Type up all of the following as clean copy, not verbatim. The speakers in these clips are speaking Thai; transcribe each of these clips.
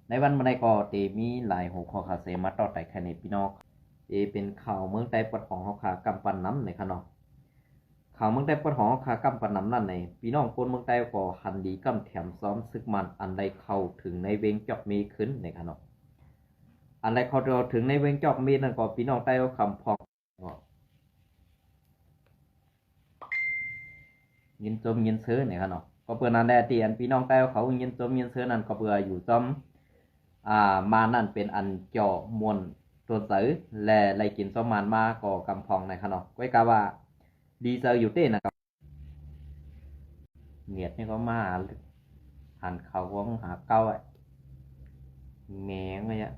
ในวันมันได้ก็เตมีหลายหัวข้อข่าวเสมาต่อแต่แค่ในพี่น้องเป็นข่าวเมืองใต้ปวดของเขาขากำปั้นน้ำในขนมข่าวเมืองใต้ปวดของเขาขากำปั้นน้ำนั่นในพี่น้องคนเมืองใต้ก็หันดีกำแถมซ้อมซึกมันอันใดเข้าถึงในเวงจอกมีขึ้นในขนมอันใดเขาเราถึงในเวงจอกมีนั่นก็พี่น้องใต้ก็คำพองยินจมยินซื้อในขนมก็เพื่อนั้นแหละที่อันพี่น้องใต้เขายินจมยินซื้อนั่นก็เพื่ออยู่จอมมานั่นเป็นอันเจาะมวลตัวเสือและไล่กินสมานมาก่อกำพองในขนมไว้กาว่าดีเซอร์อยู่เต้นะครับเนียดนี่ก็มาหันเขาก็หาเก้าไอ้แมงไงอ่ะ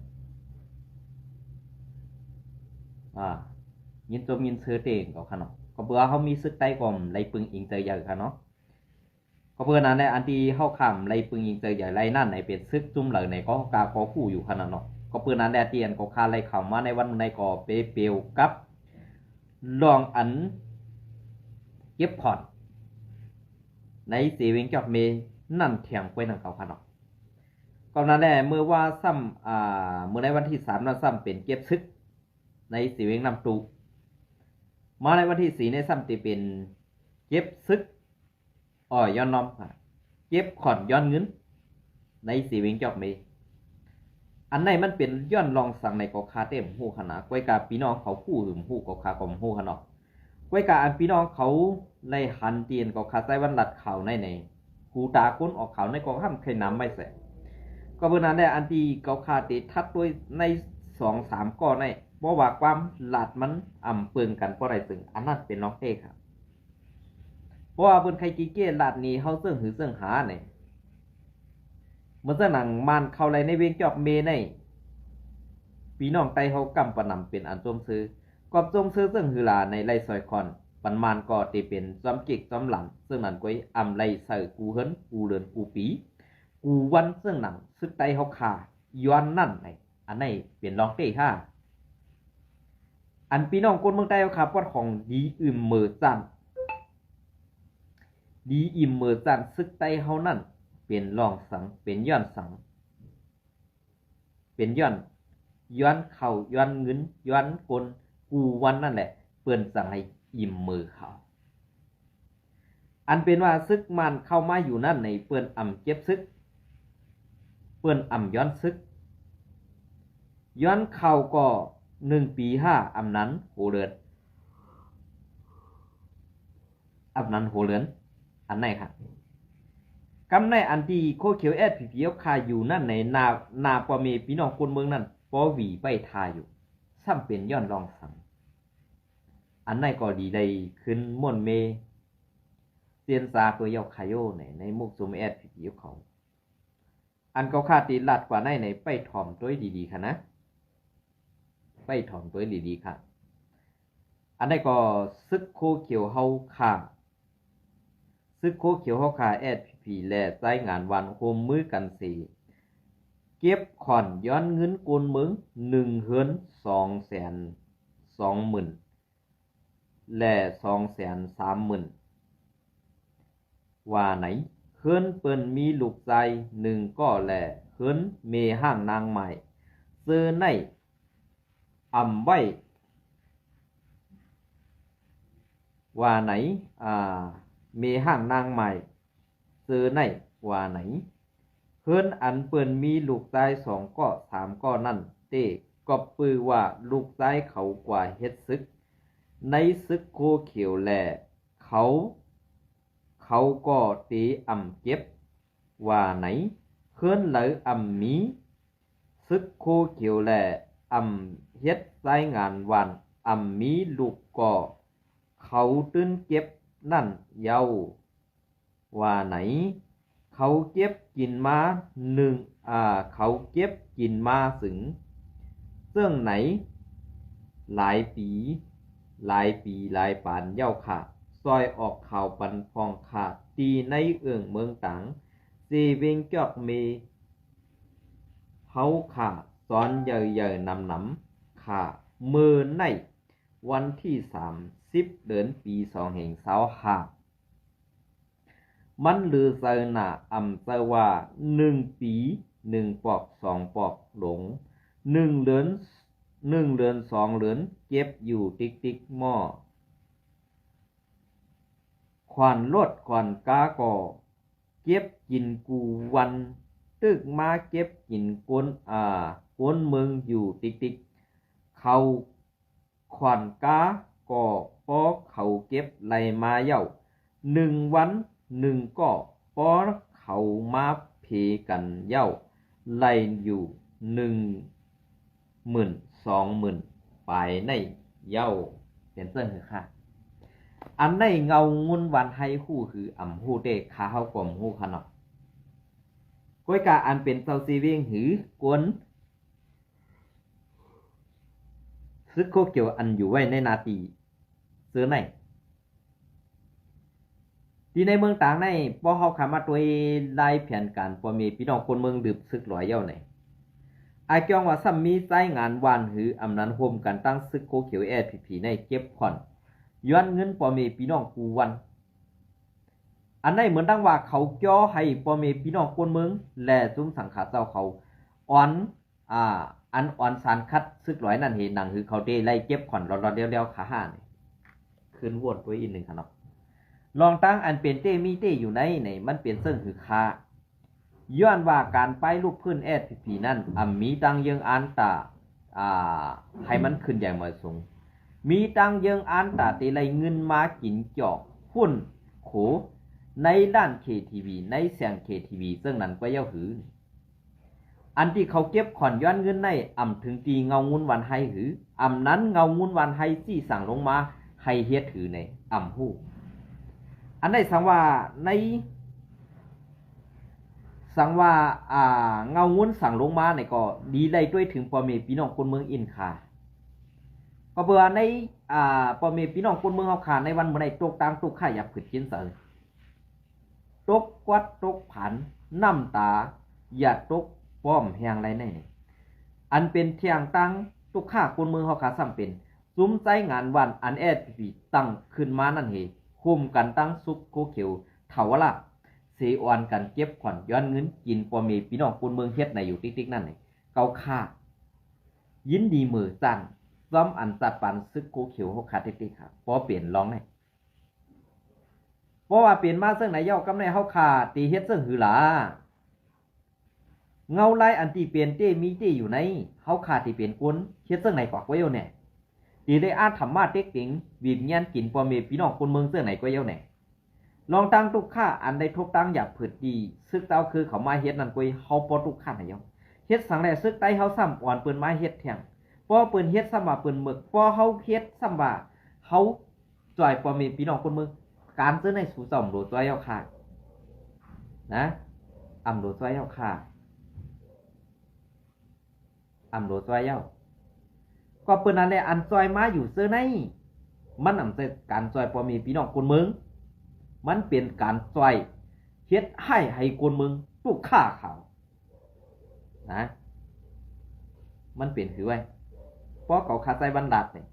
ยินจมยินซื้อเต้ก็ขนมก็เบื่อเขามีซึกไต้ก่อมไล่ปึงอิงเตยใหญ่ขนมก็เพื่อนั้นในอันที่เข้าขำไล่ปึงอิงเตยใหญ่ไล่นั่นในเป็นซึกจุ่มเหล่าในก็กาก็คู่อยู่ขนาดเนาะก็เพื่อนั้นแดเตียนก็คาไล่ขำมาในวันในก็เปลวกับลองอันเก็บผ่อนในสีวิงจอกเมนั่นเถียงไปนั่งเขาขนาดก็นั้นแหละเมื่อว่าซ้ำเมื่อในวันที่3นั้นซ้ำเป็นเก็บซึกในสีวิงนำตูมาในวันที่4ในซ้ำตีเป็นเก็บซึกย้อนน้อมเก็บขอนย้อนเงินในสีวิงจอกเมอันไหนมันเป็นย้อนลองสั่งในกอคาเต็มหูขนาดก้อยกาพี่น้องเขาคู่หึมหูกอคากอมหูขนาดก้อยกาอันพี่น้องเขาในหันเตียนกอคาใส่วันหลัดเขาในหูตาก้นออกเขาในกอห้ามเคยน้ำไม่เสร็จก็เพื่อนั้นได้อันที่กอคาติทัดด้วยใน2-3ก้อนในเพราะว่าความหลัดมันอ่ำเปิงกันเพราะอะไรซึ่งอันนั้นเป็นน้องเต้ครับเพราะว่าบนใครกีเก้หลัดนี้เขาเสื่องหือเสื่องหาเนี่ยเมื่อหนังมันเข้าไรในเวียงจอกเมในพี่น้องไตเขากำปนำเป็นอันจมซื้อกอบจมซื้อซึ่งหือลาในไรซอยคอนปันมานก็ตีเป็นจอมกิกจอมหลังซึ่งนั่นก้อยอำไรใส่กูเฮิรนกูเลือนกูปีกูวันซึ่งหนังซึกไตเขาขาย้อนนั่นในอันไหนเปลี่ยนลองเต้ค่ะอันพี่น้องคนเมืองใต้เขาขาปอดของดีอึมเมอจันดีอิ่มเมอจันซึกไตเขานั่นเป็นรองสังเป็นย้อนสังเป็นย้อนเข่าย้อนเงินย้อนกลกูวันนั่นแหละเปื่อนสั่งให้อิ่มมือเขาอันเป็นว่าซึกมันเข้ามาอยู่นั่นในเปื่อนอ่ำเจ็บซึกเปื่อนอ่ำย้อนซึกย้อนเข่าก็1 ปี5อำนั้นโหเลือนอำนั้นโหเลือนอันไหนครับกำในอันที่โคเขียวแอดผีเพียวคาอยู่นั่นในนาปอเมพี่น้องคนเมืองนั่นปอหวีไปทาอยู่ซ้ำเป็นย้อนรองสังอันไหนก็ดีได้ขึ้นม่วนเมเตียนซาตัวยาวคายโยในมุกซุมแอดผีเพียวเขาอันก็คาตีลัดกว่าในไปถ่อมตัวดีๆค่ะนะไปถ่อมตัวดีๆค่ะอันไหนก็ซึกโคเขียวเฮาค่ะซึกโคเขียวเฮาค่ะแอดผีแลใจงานวันโฮมมือกันสีเก็บขอนย้อนเงินโกนเมือง1,220,000และ230,000ว่าไหนเฮิรนเปิ้นมีลูกใจ1ก็แลเฮิรนเมห้างนางใหม่เสื้อในอำไว้ว่าไหนเมห้างนางใหม่เสื้อในว่าไหนเฮิรนอันเปิ้นมีลูกชาย2ก็3ก็นั่นเต้ก็ปือว่าลูกชายเขากว่าเฮ็ดซึกในซึกโคเขียวแลเขาก็ตีอ่ำเจ็บว่าไหนเฮิรนเหลออ่ำมีซึกโคเขียวแลอ่ำเฮ็ดรายงานวันอ่ำมีลูกก็เขาตื้นเก็บนั่นเยาว่าไหนเขาเก็บกินมาเขาเก็บกินมาสึงซึ่งไหนหลายปีหลายปานเย้าค่ะซอยออกข่าวปันพองค่ะตีในเอื้องเมืองต่างเซเวงจอกเมเฮาค่ะสอนเย่ๆนำค่ะมือในวันที่30 เดือนปี2525มันลือเซอหนาอำเซอว่า1 ปี 1ปอก2ปอกหลง1เหรียญ1เหรียญ2เหรียญเก็บอยู่ติ๊กหม้อขวัญรถขวัญกาก่อเก็บกินกูวันตึกมาเก็บกินก้นเมืองอยู่ติ๊กเขาขวัญกาก่อปอเขาเก็บไหลมาเย่า1วัน1ก่อปอเขามาเพกันเย่าไหลอยู่10,000 20,000 ปลายในเย่าเป็นเส้นคือค่ะอันในเงางุนวันให้คู่คืออ่ำหู้เตะขาเฮากลมหู้ขนอกก้อยกาอันเป็นเจ้าซีเวงหือกวนซึกโคเกี่ยวอันอยู่ไว้ในนาตีเสือในที่ในเมืองต่างในป้อเฮาขามาตัวลายแผนการป้อมีพี่น้องคนเมืองดึบซึกหลอยเย้าไหนอาเกียงว่าซ้ำมีใจงานวานหืออำนั้นโฮมกันตั้งซึกโคเขียวแอดผีในเก็บผ่อนย้อนเงินป้อมีพี่น้องกูวันอันในเหมือนดังว่าเขาจ่อให้ป้อมีพี่น้องคนเมืองและจุ้มสังขาเจ้าเขาอ่อนอันอ่อนสารคัดซึกหลอยนั่นเห็นหนังคือเขาได้ไล่เก็บผ่อนรอๆเดียวๆขาห่านี่ขึ้นวนตัวอีกหนึ่งครับเนาะลองตั้งอันเป็นเต้มีเต้อยู่ในมันเป็นเสิ่งคือคาย้อนว่าการไปลูกพื้นแอดผีนั่นมีตังยังอันตาให้มันขึ้นใหญ่มาสูงมีตังยังอันตาตีไรเงินมากินจอกหุ้นโขในด้านเคทีวีในเสียงเคทีวีซึ่งนั้นก็เย้าหืออันที่เขาเก็บขอนย้อนเงินในถึงตีเงางุนวันให้หือนั้นเงางุนวันให้ที่สั่งลงมาให้เฮ็ดถือในหู้อันได้สังว่าในสังว่าเงางุนสั่งลงมาเนี่ยก็ดีได้ด้วยถึงพ่อแม่พี่น้องคนเมืองอินคาก็เบื่อในพ่อแม่พี่น้องคนเมืองเฮาคาในวันมื้อใดตกตางตกข่าอยากผึดกินเสยตกกวัดตกผันน้ำตาอย่าตกป้อมแหงไรในนี่อันเป็นเที่ยงตั้งตกข่าคนเมืองเฮาคาซ้ำเป็นซุ้มใจงานวันอันแอดปีตั้งขึ้นมานั่นเฮคุมกันตั้งซุกโคเขียวเถาวละเสออนกันเก็บขวัญย้อนเงินกินปอมีพี่น้องคนเมืองเฮ็ดในอยู่ติ๊กนั่นนี่เกาค่ายินดีมือจันซ้อมอันตัดปันซึกโคเขียวเฮาคาติ๊กครับพอเปลี่ยนร้องได้เพราะว่าเปลี่ยนมาซึ่งไหนเย้ากำในเฮาคาตีเฮ็ดซึ่งหือหลาเงาลายอันที่เปลี่ยนเต้มีเต้อยู่ในเฮาคาที่เปลี่ยนคนเฮ็ดซึ่งไหนกว่าเย้าเนี่ยตีได้ธรรมะเต็กติงบีบเงี้ยนกินปอมีพี่น้องคนเมืองซึ่งไหนก็เย้าเนี่ยลองตั้งทุกข้าอันใดทุกตั้งอย่าผืดดีซึกเต้าคือเขามาเฮ็ดนั่นกุยเฮาปอทุกข้าไหนเย้าเฮ็ดสังแลซึกไตเฮาซ้ำอ่อนปืนไม้เฮ็ดแทงปอปืนเฮ็ดซ้ำว่าปืนหมึกปอเฮาเฮ็ดซ้ำว่าเฮาจ่อยปอมีพี่น้องคนเมืองการซื้อในสู่จ่อมโดจ่อยเย้าค่ะนะโดจ่อยเย้าค่ะโดจ่อยเย้าก็เปิ้นนั่นแหละอันจอยมาอยู่เสื้อในมันเป็นการจอยพอมีพี่น้องคนเมืองมันเป็นการจอยเฮ็ดให้คนเมืองตุกฆ่าเขานะมันเป็นคือไว้เพราะเขาขาใจบันดาลเนี่ย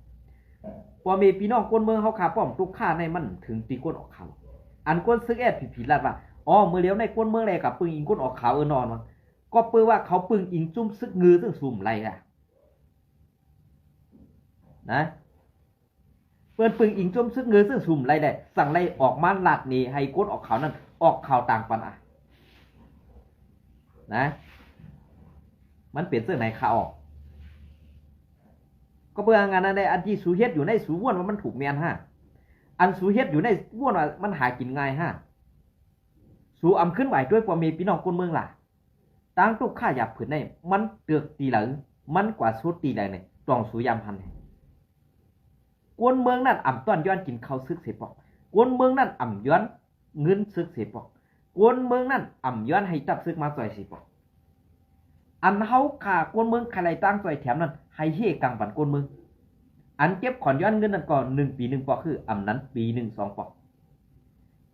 พอมีพี่น้องคนเมืองเขาขาป้อมตุกฆ่าในมันถึงตีก้นออกเขาอันก้นซึกแอดผีลาดว่ามือเลี้ยวในก้นเมืองแลกับปึงอิงก้นออกเขานอนมันก็เปื้อว่าเขาปึงอิงจุ้มซึกงือซึ่งสุ่มไรอ่ะนะเปิ้นปึงอิงจมซึกเงือซึ่งสุ่มไรได้สั่งไรออกมาหลัดนี่ให้กดออกข่าวนั้นออกข่าวต่างปันนะมันเปลี่ยนเสื้อไหนข่าวออกก็เบื่องานนั้นได้อันที่สูเฮ็ดอยู่ในสูว่วนว่ามันถูกเมียนอันสูเฮ็ดอยู่ในว่วนว่ามันหากินง่ายสูอำขึ้นไหวด้วยความมีพี่น้องคนเมืองล่ะตั้งตุกข้าหยับผืนในมันเตือกตีหลังมันกว่าสุดตีแรงเนี่ยต้องสูยามพันกวนเมืองนั่นต้อนย้อนกินข้าวซึกเสียปอกกวนเมืองนั่นย้อนเงินซึกเสียปอกกวนเมืองนั่นย้อนให้จับซึกมาจ่อยเสียปอกอันเฮาขากวนเมืองใครตั้งจ่อยแถมนั้นให้เฮกังปันกวนเมืองอันเก็บขอนย้อนเงินนั่นก็1 ปี1 ปอกคือนั้นปี1 2 ปอก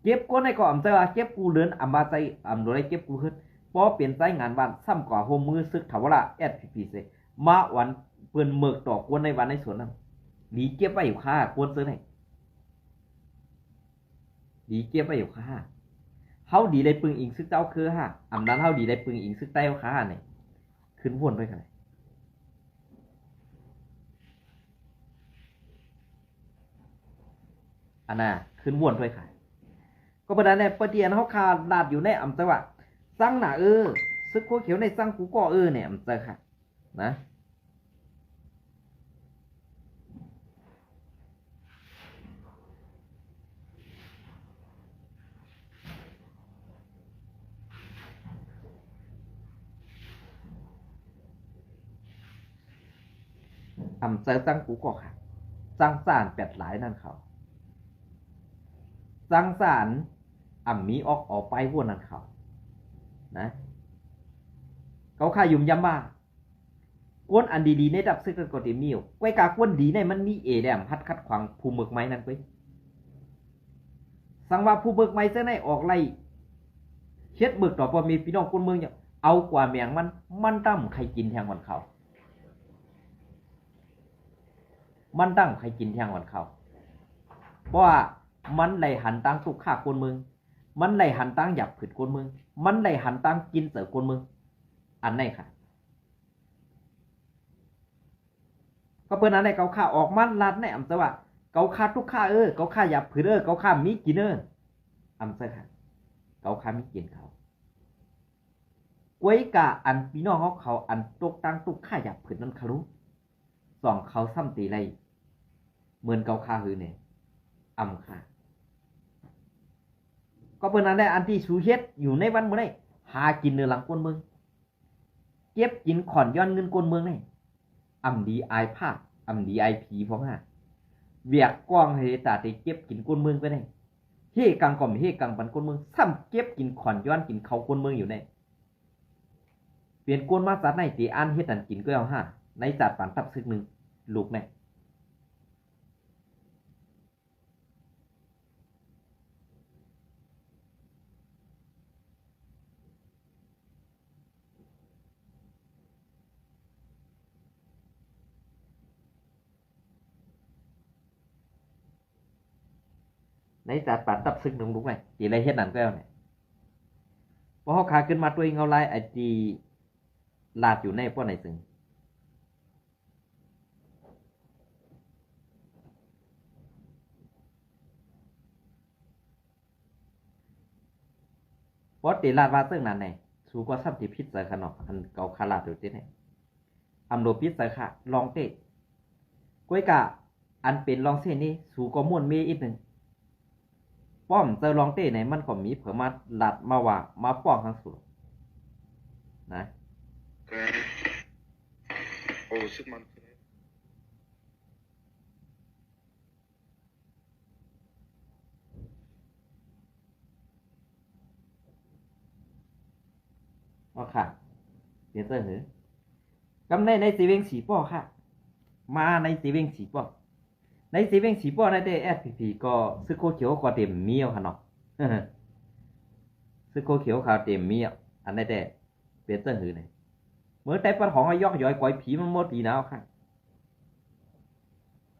เก็บกวนในก็เจอเก็บกูเลือนบาใจโดยเก็บกูขึ้นพอเปลี่ยนใจงานวันซ้ำกว่าโฮมมือซึกถาวระแอดพีเซมาวันเปิ้นเมิกต่อกวนในวันในสวนนั้นดีเก็บไว้อยู่ค่ากวนซื้อไหนดีเก็บไว้อยู่ค่า เฮาดีได้ปึงอิงซึกเจ้าคือฮะอำนั้นเฮาดีได้ปึงอิงซึกใต้ค้าเนี่ยขึ้นวนไปกันอันน่ะขึ้นวนด้วยค่ะก็ประเด็นเนี่ยประเดี๋ยวเขาขาดลาดอยู่ในอำเภอว่าสั่งหนาซึกโคเขียวในสั่งกูก็เนี่ยอำเภอค่ะนะอำเภอสั่งกูก็ค่ะสั่งสารแปดหลายนั่นเขาสั่งสารมีออกไปวนนั่นเขานะเขาข่ายุ่มยำบ้ากวนอันดีๆในดับซึกกันก็เต็มมีอยู่ไว้กากวนดีในมันมีแดมพัดคัดขวางภูเมือกไม้นั่นไปสังว่าภูเมือกไม้เส้นไหนออกไล่เฮ็ดเมือกต่อพอมีพี่น้องคนเมืองเนี่ยเอากว่าแมงมันตั้มใครกินแทงวันเขามันตั้งใครกินแทงวันเขาเพราะว่ามันไหลหันตั้งตุกฆ่าคนเมืองมันไหลหันตั้งหยับผืดคนเมืองมันไหลหันตั้งกินเสือคนเมืองอันไหนค่ะก็เปิ้นอันไหนเขาฆ่าออกมันลัดในอำเภอว่าเขาฆ่าทุกฆ่าเขาฆ่าหยับผืดเขาฆ่ามีกินอำเภอค่ะเขาฆ่ามีกินเขากวยกะอันพี่น้องเขาอันตกตั้งตุกฆ่าหยับผืดนั่นเขารู้สองเขาซ้ำตีไรเหมือนเขาฆ่าหือเนี่ยอำค่ะก็เปิ้นอันได้อันที่สูเฮ็ดอยู่ในวันเมื่อไหร่หากินเนื้อหลังคนเมืองเก็บกินขอนย้อนเงินคนเมืองนี่อำดีอายภาพอำดีอายผีพร้อมฮะเวียกกว้างให้ตาได้เก็บกินคนเมืองไปนี่เฮกังก่อมเฮกังปันคนเมืองซ้ำเก็บกินขอนย้อนกินเขาคนเมืองอยู่ในเปลี่ยนกวนมาสัตว์ในตีอันเฮ็ดนั่นกินก็เอาฮะในจัดปันทับซึกนึงลูกแน่ในจัดปันทับซึกนึงลูกแน่ตีไรเฮ็ดนั่นก็เอาเนี่ยพอเขาขาขึ้นมาตัวเงาลายไอจีลาดอยู่ในพวกไหนซึ่งพอตีลาดว่าซึ่งนั่นไงสูก็ซ้ำที่พิษเสขนอกอันเก่าคาลาดอยู่ที่ไหนอำโดพิษเสขะลองเตะกวยกะอันเป็นลองเส้นนี้สูก็ม่วนเมอีกหนึ่งป้อมเจอลองเต้ไหนมันก็มีเผื่อมาหลัดมาว่ามาป้องทางสุดนะโอ้ซึกมันว่าค่ะเดี๋ยวเจอหือกำในสีเวงสีป้อค่ะมาในสีเวงสีป้อในสีเวงสีป้อในเดแอสพีก็ซึกโคเขียวก็เต็มเมียวค่ะเนาะซึกโคเขียวขาวเต็มเมียวอันในเดเปลี่ยนเจอหือเนี่ยเมื่อแต่ปัญหายอกย้อยก่อยผีมันหมดดีแล้วค่ะ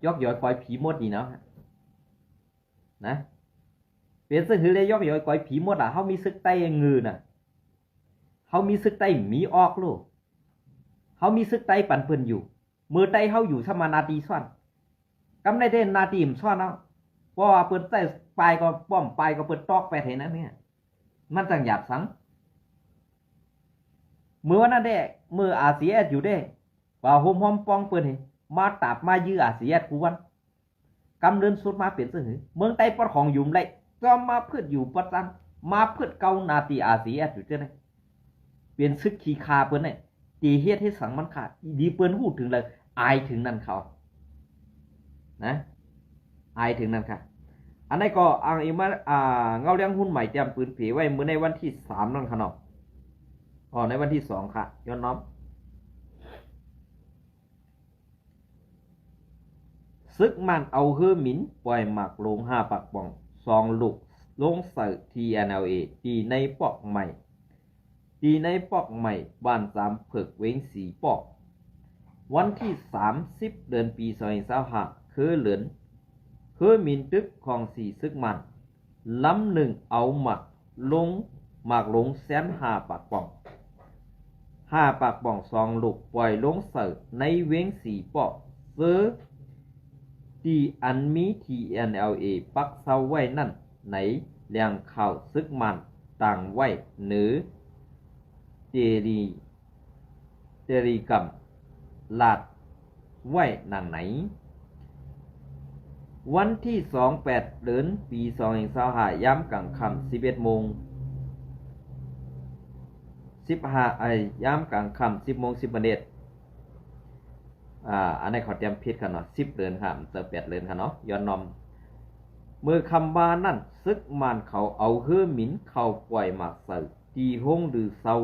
ยอกย้อยก่อยผีหมดดีแล้วค่ะนะเปลี่ยนเจอหือเลยยอกย้อยก่อยผีหมดอ่ะเขามีซึกไตงือน่ะเขามีซึกไตมีออกลูกเขามีซึกไตปันเพิ่นอยู่มือไตเขาอยู่สมานาทีซ่อนกำในเด่นนาทีมซ่อนเอาเพราะว่าเปิดไตปลายก็ป้อมปลายก็เปิดตอกไปเท่นั้นเนี่ยมันจังหยาบสังเมื่อวันนั้นเด้เมื่ออาเซียอยู่เด้ว่าโฮมหอมปองเปิดเห็นมาตาบมายื้ออาเซียกูวันกำเดินสุดมาเปลี่ยนเสื้อหือเมืองไตปอดของยุ่มไรก็มาเพื่ออยู่ประจันมาเพื่อเกานาทีอาเซียอยู่เจ้าไหนเปลี่ยนซึกขีคาเปิ้นเนี่ยตีเฮ็ดให้สังมันขาดดีเปิ้นหูถึงเลยอายถึงนั่นเขานะอายถึงนั่นค่ะอันนี้ก็อ้างอีมาเงาเลี้ยงหุ้นใหม่เตรียมปืนผีไว้เมื่อในวันที่3นั่นค่ะเนาะในวันที่2ค่ะย้อนน้อมซึกมันเอาเฮือหมินปล่อยหมักลง5ปักป่อง2ลูกลงใส่ TNLA ตีในปอกใหม่ตีในปอกใหม่บ้าน3เผือกเว้ง4ปอกวันที่30เดือนปี2025คือเหลือนคือมินตึกของ4ซึกมันลำหนึ่งเอาหมัก ลงหมากลงแสน5 ปากป่อง5 ปากป่อง2 ลูกปล่อยลงเสิร์ในเว้ง4 ปอกซื้อที่อันมี TNLA ปักเซาไว้นั่นไหนแรงข่าวซึกมันต่างไว้หรือเจรีกำลาดไว้หนังไหนวันที่28 เดือนปี2025ย้ำกลางค่ำ11 โมง 15ย้ำกลางค่ำ10 โมง 10 นาทีอันนี้เขาเตรียมผิดกันเนาะ10 เดือนค่ะเติม8 เดือนค่ะเนาะย้อนนอมเมื่อคำบานั่นซึกมันเขาเอาเฮือหมินเขาปล่อยมาเสิตีห้องหรือเซา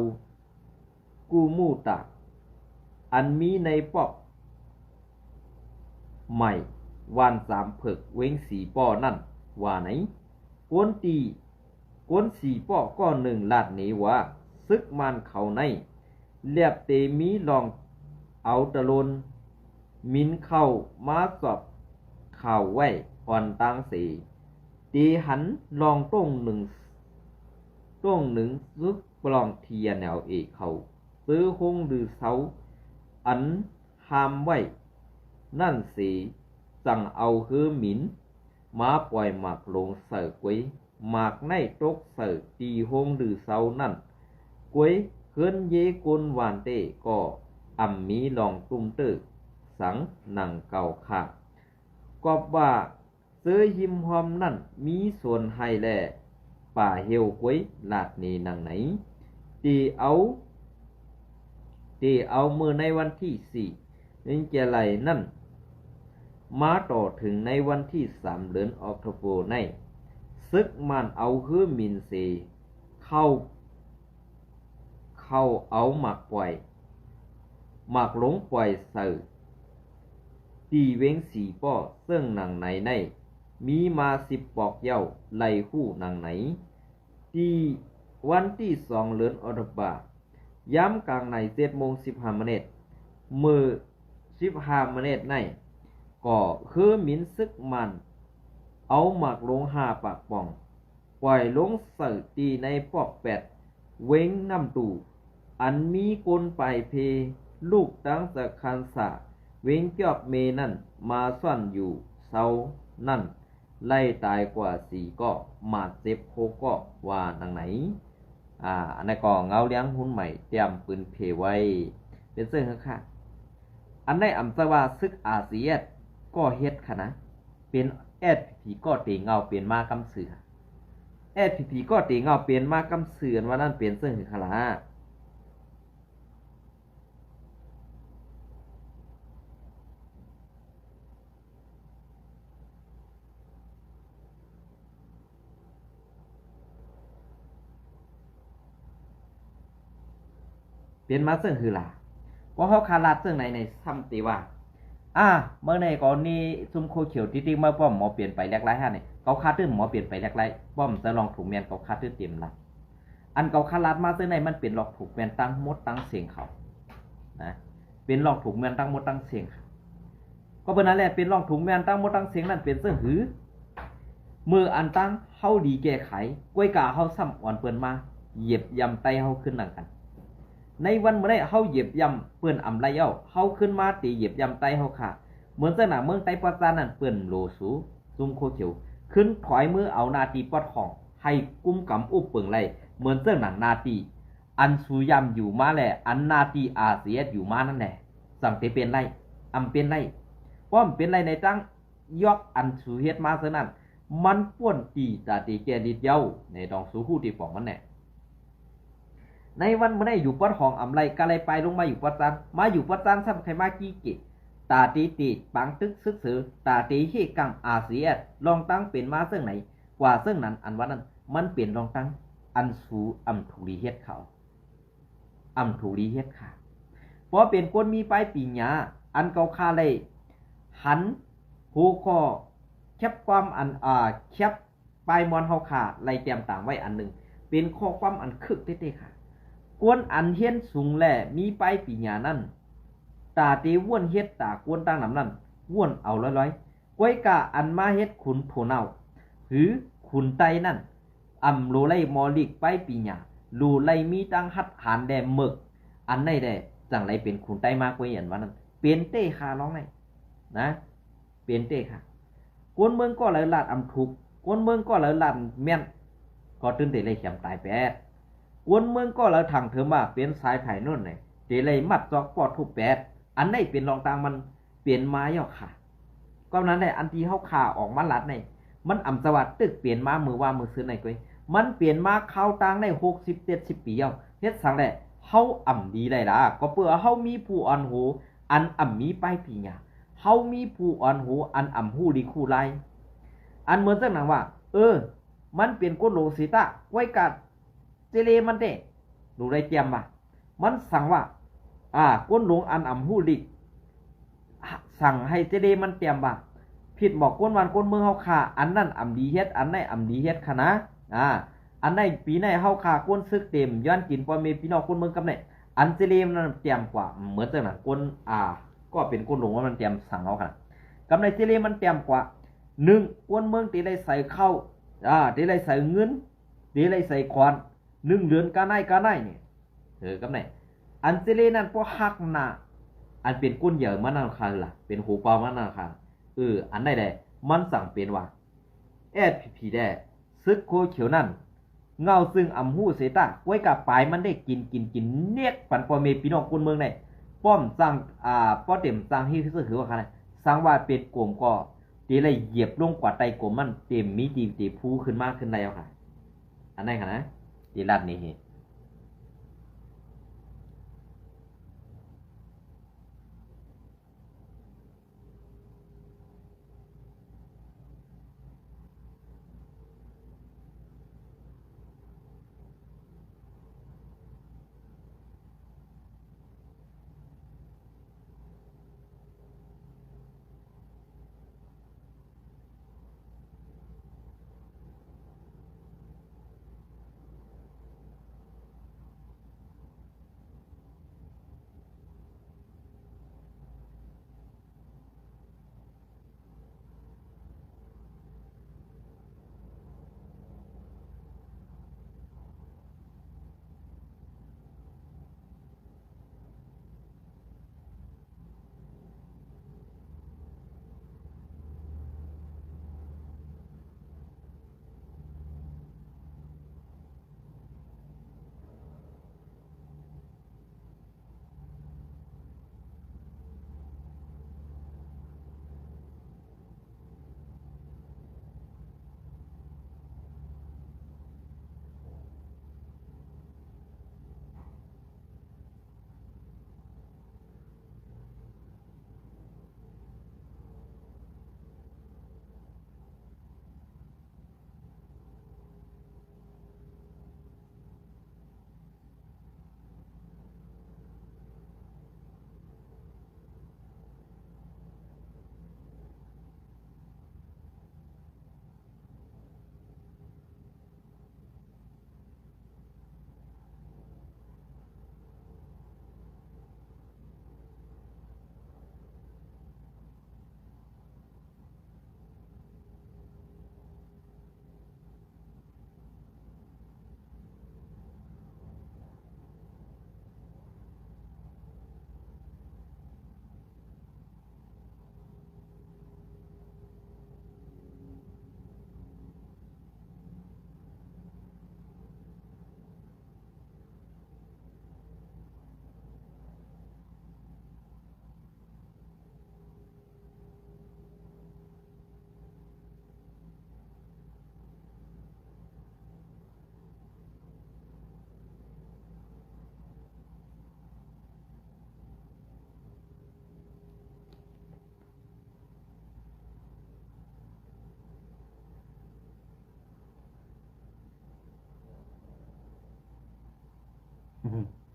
กูมูตาอันมีในปอกใหม่วัน3 เผิกเว้ง4 ป้อนั่นว่าไหนก้น4 ป้อก็1 ลาดนี้ว่าซึกมันเขาในเรียบเตมีลองเอาตะลนมินเข้ามาสอบข่าวไว้อ่อนตังสีตีหันลองต้งหนึ่งซึกปลองเทียแนวเอกเขาซื้อคงหรือเสาอันหามไว้นั่นสีสั่งเอาฮือหมินมาปล่อยหมากลงเสิร์กไว้หมากในตกเสิร์ตีหงหรือเสานั่นกวยเฮินเยกลวานเต้ก็อ่ำมีลองตุ้มตื้อสังหนังเก่าขาดก็ว่าเสื้อหิมหอมนั่นมีส่วนให้แลป่าเหี่ยวกวยลาดนี้นังไหนตีเอามือในวันที่4นี่จะไหลนั่นมาต่อถึงในวันที่3 เดือนออกตุลาในซึกมันเอาฮือมินเซเข้าเอาหมากปล่อยหมากหลงปล่อยเสิร์ตีเว้ง4 ป้อซึ่งหนังไหนในมีมา10 ปอกเย้าไหลคู่หนังไหนที่วันที่2 เดือนออกตุลาย้ำกลางใน7 โมง 15 นาทีมือ15 นาทีในก็คือมินซึกมันเอาหมากลง5 ปากป่องปล่อยลงเสิร์ตีในปอก8 เว้งน้ำตูอันมีกลไปเพลูกตั้งสะคันสะเว้งจอบเมนั่นมาซ่อนอยู่เสานั่นไล่ตายกว่า4 ก็มาเจ็บ6 ก็ว่าทางไหนอันนี้ก็เงาเลี้ยงหุ้นใหม่เตรียมปืนเพไว้เป็นเสื้อค่ะอันในอัมสวาซึกอาเซียนก็เฮ็ดค่ะนะเป็นแอดผีก็เตงเงาเป็นมากำเสือแอดผีก็เตงเงาเป็นมากำเสือว่านั่นเป็นเสื้อค่ะละเป็นมาเสื้อคือล่ะเพราะเขาคาราดเสื้อในซ้ำตีว่าเมื่อในก่อนนี้ซุ่มโคเขียวติ๊กๆมาป้อมหมอเปลี่ยนไปแลกไร้ฮะเนี่ยเขาคาตื้นหมอเปลี่ยนไปแลกไร้ป้อมจะลองถูกเมียนเขาคาตื้นเต็มละอันเขาคาราดมาเสื้อในมันเป็นหลอกถูกเมียนตั้งมดตั้งเสียงเขานะเป็นหลอกถูกเมียนตั้งมดตั้งเสียงก็เป็นนั่นแหละเป็นหลอกถูกเมียนตั้งมดตั้งเสียงนั่นเป็นเสื้อหือมืออันตั้งเฮาดีแก้ไขกล้วยกาเฮาซ้ำอ่อนเปิ้นมาเหยียบยำไตเฮาขึ้นหนังกันในวันเมื่อได้เฮาเหยียบยำเปิ้นอำไรเย้าเฮาขึ้นมาตีเหยียบยำไตเฮาค่ะเหมือนเส้นหนาเมืองไตปอดจานนั่นเปิ้นโลสูซุ่มโคเขียวขึ้นถอยมือเอานาตีปอดของให้กุ้มกำอุบเปิงไรเหมือนเส้นหนังนาตีอันสูยำอยู่มาแหละอันนาตีอาเซียอยู่มานั่นแหละสั่งเตเป็นไรอำเป็นไรป้อมเป็นไรในตั้งยอกอันสูเฮ็ดมาเท่านั้นมันป่วนตีตาตีแกดิดเย้าในดองสูคู่ตีป่องมันแน่ในวันเมื่อได้อยู่ปอดของอำไรกะไรไปลงมาอยู่ปอดจานมาอยู่ปอดจานซ้ำใครมากี้เกตตาตีปังตึกซึกสือตาตีเฮกังอาเซียลองตั้งเป็นมาเสื่องไหนกว่าเสื่องนั้นอันว่านั้นมันเปลี่ยนลองตั้งอันสูอำถูรีเฮ็ดเขาอำถูรีเฮ็ดค่ะเพราะเป็นคนมีปลายปีญาอันเกาคาเลยหันหูคอแคบความอันแคบปลายมอนเฮาขาไล่เตรียมต่างไว้อันหนึ่งเป็นข้อความอันคึกเต้ๆค่ะกวนอันเฮียนสูงแหล่มีปลายปีญานั่นตาตีว่วนเฮ็ดตากวนตั้งน้ำนั่นว่วนเอาร้อยๆก้อยกะอันมาเฮ็ดขุนโถเน่าหรือขุนไตนั่น รูไลมอลิกไปปีหยารูไลมีตั้งหัดหานแดหมึกอันไหนแดจังไรเป็นคุณใต้มากกว่าอย่างว่านั้นเปลี่ยนเต้คาร้องไหนนะเปลี่ยนเต้ค่ะกวนเมืองก็เลยลาดอำทุกกวนเมืองก็เลยลาดแม่นก็ตื่นเต้นเลยเขียมตายแปดกวนเมืองก็เลยทางเธอมาเป็นสายไผ่นู่นไหนเตเลยมัดจอกปอดทุกแปดอันไหนเป็นรองต่างมันเปลี่ยนมาย่อค่ะก็นั้นแหละอันที่เขาข่าออกมาลัดในมันอ่ำสวัสดิ์ตึกเปลี่ยนมามือว่ามือซื้อในก้อยมันเปลี่ยนมาเข้าต่างใน60-70 ปีเอาเฮ็ดสังแหละเฮาอ่ำดีได้ล่ะก็เพื่อเฮามีผู้อ่อนหูอันอ่ำมีป้ายปีหยาเฮามีผู้อ่อนหูอันอ่ำหูดีคู่ไลอันเหมือนจังหนังว่ามันเป็นก้นโลสิตะไว้กัดเจเลมันเด้ดูได้เตรียมว่ามันสั่งว่าก้นหลงอันอ่ำหูดิสั่งให้เจเลมันเตรียมว่าผิดบอกก้นวันก้นเมืองเฮาขาอันนั้นอ่ำดีเฮ็ดอันไหนอ่ำดีเฮ็ดคะนะอันไหนปีไหนเฮาขาก้นซึกเต็มย้อนกินปอเมพี่น้องก้นเมืองกับไหนอันเจเลมันเตรียมกว่าเหมือนจังหนังก้นก็เป็นก้นหลงว่ามันเตรียมสั่งเฮาค่ะกับในเจเลมันเตรียมกว่า1ก้นเมืองตีได้ใส่เข้าตีได้ใส่เงินตีได้ใส่ควาน1 เดือนกาไนเนี่ยกับไหนอันเจเลนั่นพอหักหน้าอันเป็นก้นใหญ่มันนั่นค่ะล่ะเป็นหูเปล่ามันนั่นค่ะอันไหนได้มันสั่งเป็นว่าพีได้ซึกโคเขียวนั่นเงาซึ่งอำหูเสตาไว้กับปลายมันได้กินเนียกปันปอเมพี่น้องคนเมืองได้ป้อมสั่งป้อเต็มสั่งที่คือว่าค่ะสั่งว่าเป็ดโกมก็ตีเลยเหยียบลงกว่าไตโกมมันเต็มมีตีพูขึ้นมากขึ้นได้แล้วค่ะอันไหนค่ะนะตีลัดนี่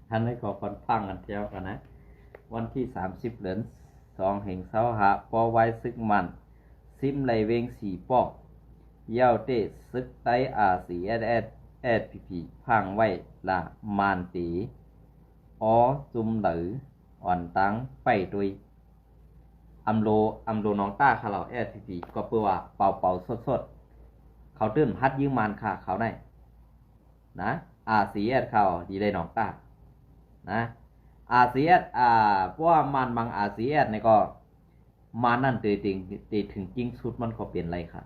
ท่านได้ขอฟันฟังกันเที่ยวกันนะวันที่30 เดือน2แห่งเสาหะปอไว้ซึกมันซิมไหลเวง4 ปอกเย้าเตะซึกไตRCSSพังไว้ละมานตีจุมหรืออ่อนตังไปตุยอัมโลน้องต้าคาเราSPPก็เพื่อว่าเป่าสดเขาตื้นฮัดยืมมันค่ะเขาได้ นะRCS เขาดีเลยน้องตานะ RCS เพราะว่ามันบาง RCS เนี่ยก็มานั่นตีถึงจริงสุดมันก็เปลี่ยนไรค่ะ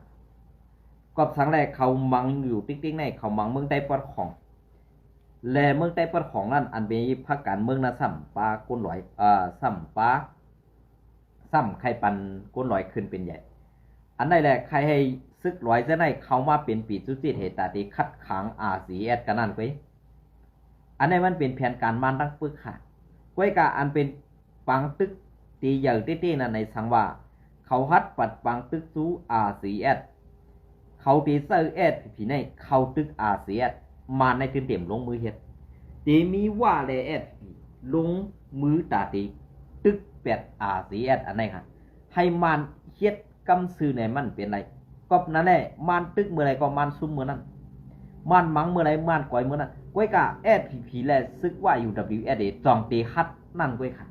ก็ครั้งแรกเขามังอยู่ติ๊กๆในเขามังเมืองใต้ปอดของแลเมืองใต้ปอดของนั่นอันเป็นพรรคการเมืองนะซ้ำปลาก้นลอยซ้ำปลาซ้ำใครปันก้นลอยขึ้นเป็นใหญ่อันใดแหละใครให้ซึกลอยจะได้เขามาเป็นปีสุดที่เหตุที่คัดขัง RCS กันนั่นไว้อันนี้มันเป็นแผนการมันตั้งปึกค่ะก้อยกะอันเป็นปังตึกตีใหญ่ตี้ๆนั่นในสังว่าเขาฮัดปัดปังตึกซูRCSเขาตีเซอร์เอสผีในเขาตึกRCSมาในตื่นเต็มลงมือเฮ็ดตีมีว่าเลยเอสลงมือตาตีตึก8RCS อันไหนค่ะให้มันเฮ็ดกำซื้อในมันเป็นไรก็นั่นแหละมันตึกเมื่อไรก็มันซุ่มเมื่อนั้นมันมังเมื่อไรมันก่อยเมื่อนั้นก้อยกะเอสผีแลซึกว่า UWS จองตีฮัดนั่นก้อยค่ะ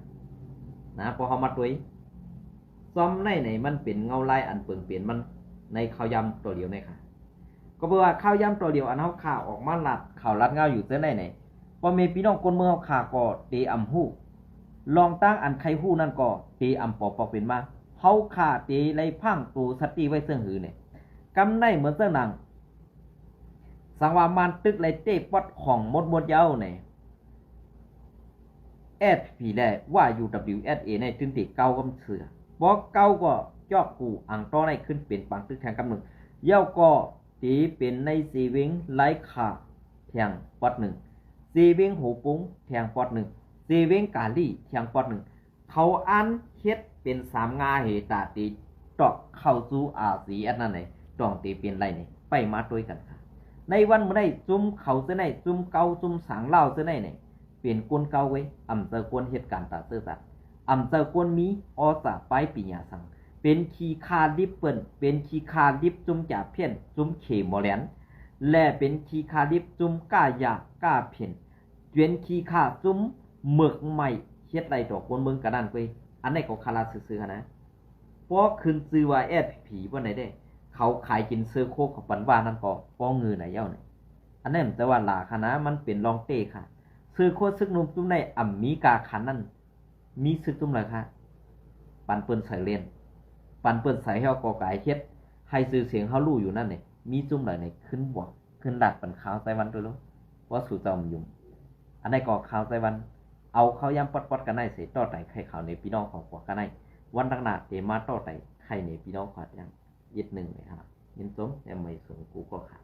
นะพอเขามาด้วยซ้อมในมันเป็นเงาลายอันเปิงเปลี่ยนมันในข้าวยำตัวเดียวในค่ะก็เพราะว่าข้าวยำตัวเดียวอันเขาข่าวออกมาลัดข่าวลัดเงาอยู่เส้นไหนพอมีพี่น้องคนเมืองข่าก็เตอำหู้ลองตั้งอันใครหู้นั่นก็เตอำปอเป็นมาเขาข่าเตไรพังตูสติไว้เสื่องหือเนี่ยกำในเหมือนเสื่องนางสังว่ามันตึกไรเต้ปอดของมดเย้าเนี่ยผีแลว่า UWSA ในทึงติเก้ากำเสือบอกเก้าก็จอกกูอังต้อในขึ้นเป็นปังตึกแทงกำหนึ่งเย้าก็ตีเป็นในสีวิงไล่ขาแทงปอดหนึ่งสีวิงหูปุ้งแทงปอดหนึ่งสีวิงกาลี่แทงปอดหนึ่งเขาอันเฮ็ดเป็น3งาเหตาตีตอกเข้าสู่RCSนั่นไหนต้องตีเป็นไรนี่ไปมาด้วยกันค่ะในวันเมื่อได้จุ่มเขาเสื้อในจุ่มเกาจุ่มสางเล่าเสื้อในเนี่ยเปลี่ยนกวนเกาไว้อำเจอกวนเหตุการณ์ตาเสื้อสัตว์อำเจอกวนมีอสาไปปีญาสังเป็นคีคาลิปเปิลเป็นคีคาลิปจุ่มจ่าเพี้ยนจุ่มเขมอแลนและเป็นคีคาลิปจุ่มก้ายาก้าเพี้ยนเวียนคีคาจุ่มหมึกใหม่เฮ็ดไรดอกคนเมืองกระดานไปอันไหนก็คาราซื้อๆนะเพราะคืนซื้อว่าผีว่าไหนได้เขาขายกินเสื้อโคกับปันว่านั่นก็ป้องเงือไหนเย้าเนี่ยอันนั้นแต่ว่าลาคณะมันเป็นรองเต้ค่ะซื้อโคซึกนุ่มจุ่มในอเมริกาขันนั่นมีซึกจุ่มเลยค่ะปันเปิ้นใส่เลนปันเปิ้นใส่เฮากอกายเฮ็ดให้ซื้อเสียงเฮารู้อยู่นั่นเนี่ยมีจุ่มเลยในขึ้นบวกขึ้นดักปันขาวไต้หวันตัวรู้ว่าสู่จอมยุ่งอันไหนก็ขาวไต้หวันเอาเขาย้ำปอดกันได้เสียต่อไต่ไข่ขาวในพี่น้องของพวกกันได้วันตั้งหน้าเตมาต่อไต่ไข่ในพี่น้องขอดยังยึดหนึ่งเลยครับยินส้มแต่ไม่สนกูก็ขาด